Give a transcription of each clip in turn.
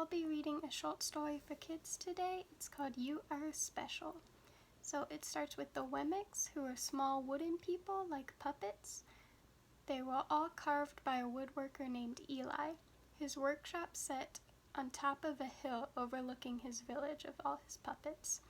I'll be reading a short story for kids today. It's called You Are Special. So it starts with the Wemmicks, who are small wooden people like puppets. They were all carved by a woodworker named Eli. His workshop set on top of a hill overlooking his village of all his puppets.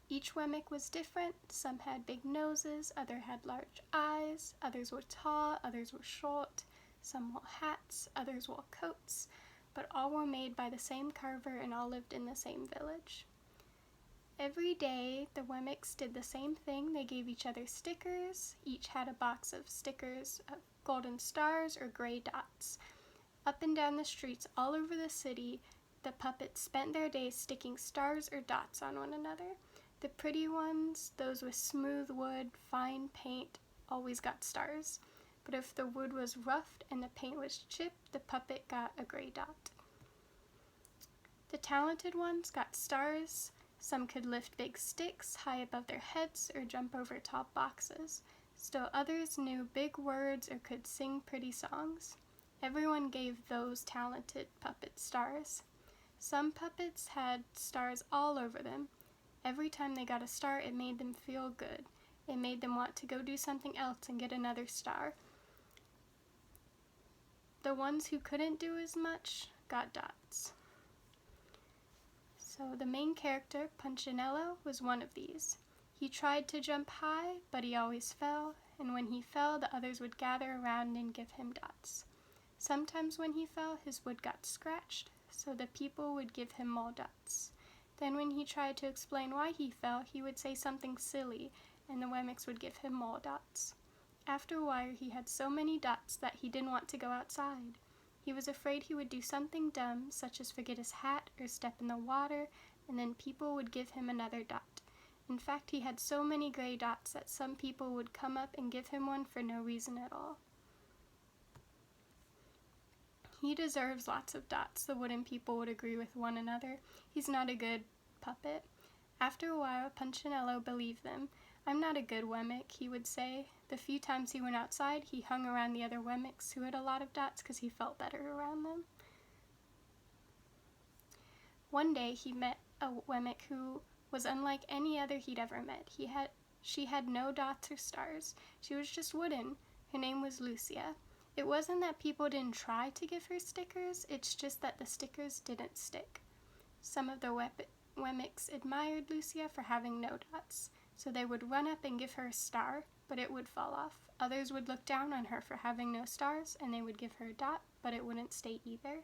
Each Wemmick was different. Some had big noses, others had large eyes, others were tall, others were short, some wore hats, others wore coats, but all were made by the same carver and all lived in the same village. Every day, the Wemmicks did the same thing. They gave each other stickers. Each had a box of stickers of golden stars or gray dots. Up and down the streets all over the city, the puppets spent their days sticking stars or dots on one another. The pretty ones, those with smooth wood, fine paint, always got stars. But if the wood was roughed and the paint was chipped, the puppet got a gray dot. The talented ones got stars. Some could lift big sticks high above their heads or jump over tall boxes. Still others knew big words or could sing pretty songs. Everyone gave those talented puppets stars. Some puppets had stars all over them. Every time they got a star, it made them feel good. It made them want to go do something else and get another star. The ones who couldn't do as much got dots. So the main character, Punchinello, was one of these. He tried to jump high, but he always fell, and when he fell, the others would gather around and give him dots. Sometimes when he fell, his wood got scratched, so the people would give him more dots. Then when he tried to explain why he fell, he would say something silly, and the Wemmicks would give him more dots. After a while, he had so many dots that he didn't want to go outside. He was afraid he would do something dumb, such as forget his hat or step in the water, and then people would give him another dot. In fact, he had so many gray dots that some people would come up and give him one for no reason at all. He deserves lots of dots, the wooden people would agree with one another. He's not a good puppet. After a while, Punchinello believed them. I'm not a good Wemmick, he would say. The few times he went outside, he hung around the other Wemmicks who had a lot of dots because he felt better around them. One day he met a Wemmick who was unlike any other he'd ever met. She had no dots or stars. She was just wooden. Her name was Lucia. It wasn't that people didn't try to give her stickers, it's just that the stickers didn't stick. Some of the Wemmicks admired Lucia for having no dots, so they would run up and give her a star, but it would fall off. Others would look down on her for having no stars, and they would give her a dot, but it wouldn't stay either.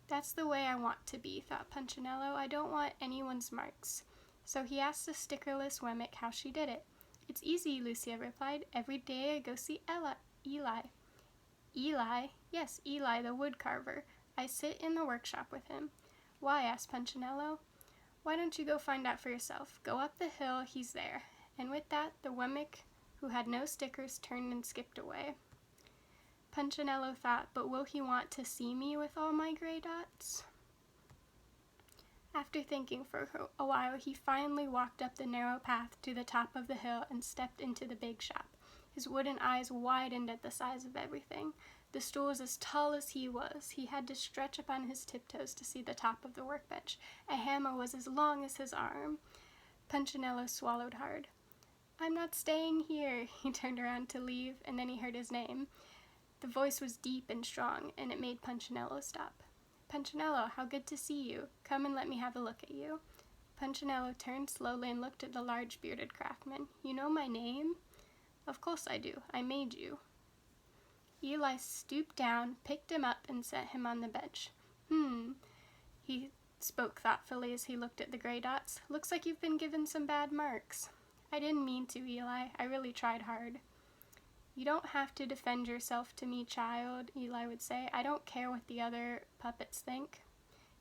That's the way I want to be, thought Punchinello. I don't want anyone's marks. So he asked the stickerless Wemmick how she did it. It's easy, Lucia replied. Every day I go see Eli. Eli? Yes, Eli, the wood carver. I sit in the workshop with him. Why? Asked Punchinello. Why don't you go find out for yourself? Go up the hill, he's there. And with that, the Wemmick, who had no stickers, turned and skipped away. Punchinello thought, but will he want to see me with all my gray dots? After thinking for a while, he finally walked up the narrow path to the top of the hill and stepped into the big shop. His wooden eyes widened at the size of everything. The stool was as tall as he was. He had to stretch upon his tiptoes to see the top of the workbench. A hammer was as long as his arm. Punchinello swallowed hard. I'm not staying here. He turned around to leave, and then he heard his name. The voice was deep and strong, and it made Punchinello stop. Punchinello, how good to see you. Come and let me have a look at you. Punchinello turned slowly and looked at the large bearded craftsman. You know my name? Of course I do. I made you. Eli stooped down, picked him up, and set him on the bench. He spoke thoughtfully as he looked at the gray dots. Looks like you've been given some bad marks. I didn't mean to, Eli. I really tried hard. You don't have to defend yourself to me, child, Eli would say. I don't care what the other puppets think.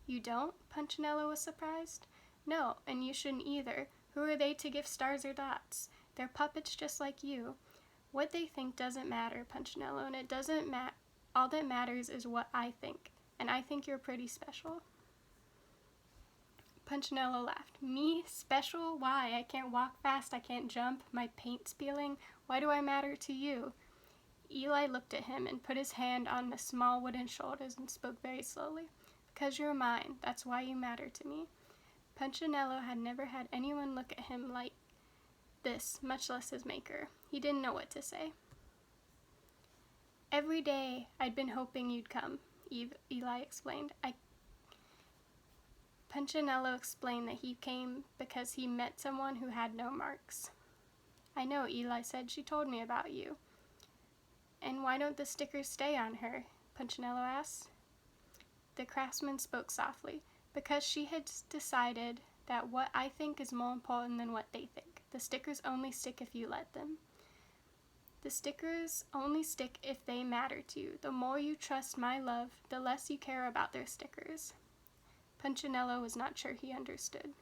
You don't? Punchinello was surprised. No, and you shouldn't either. Who are they to give stars or dots? They're puppets just like you. What they think doesn't matter, Punchinello, and it doesn't matter. All that matters is what I think, and I think you're pretty special. Punchinello laughed. Me? Special? Why? I can't walk fast, I can't jump, my paint's peeling. Why do I matter to you? Eli looked at him and put his hand on the small wooden shoulders and spoke very slowly. "Because you're mine, that's why you matter to me." Punchinello had never had anyone look at him like this, much less his maker. He didn't know what to say. "Every day I'd been hoping you'd come," Eli explained. Punchinello explained that he came because he met someone who had no marks. "I know," Eli said. "She told me about you." "And why don't the stickers stay on her?" Punchinello asked. The craftsman spoke softly. "Because she had decided that what I think is more important than what they think. The stickers only stick if you let them. The stickers only stick if they matter to you. The more you trust my love, the less you care about their stickers." Punchinello was not sure he understood.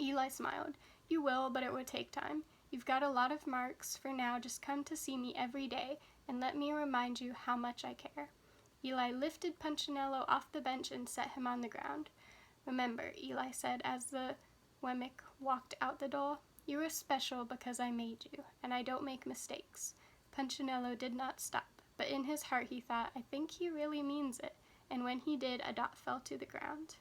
Eli smiled. "You will, but it would take time. You've got a lot of marks. For now, just come to see me every day, and let me remind you how much I care." Eli lifted Punchinello off the bench and set him on the ground. "Remember," Eli said as the Wemmick walked out the door, "you are special because I made you, and I don't make mistakes." Punchinello did not stop, but in his heart he thought, "I think he really means it," and when he did, a dot fell to the ground.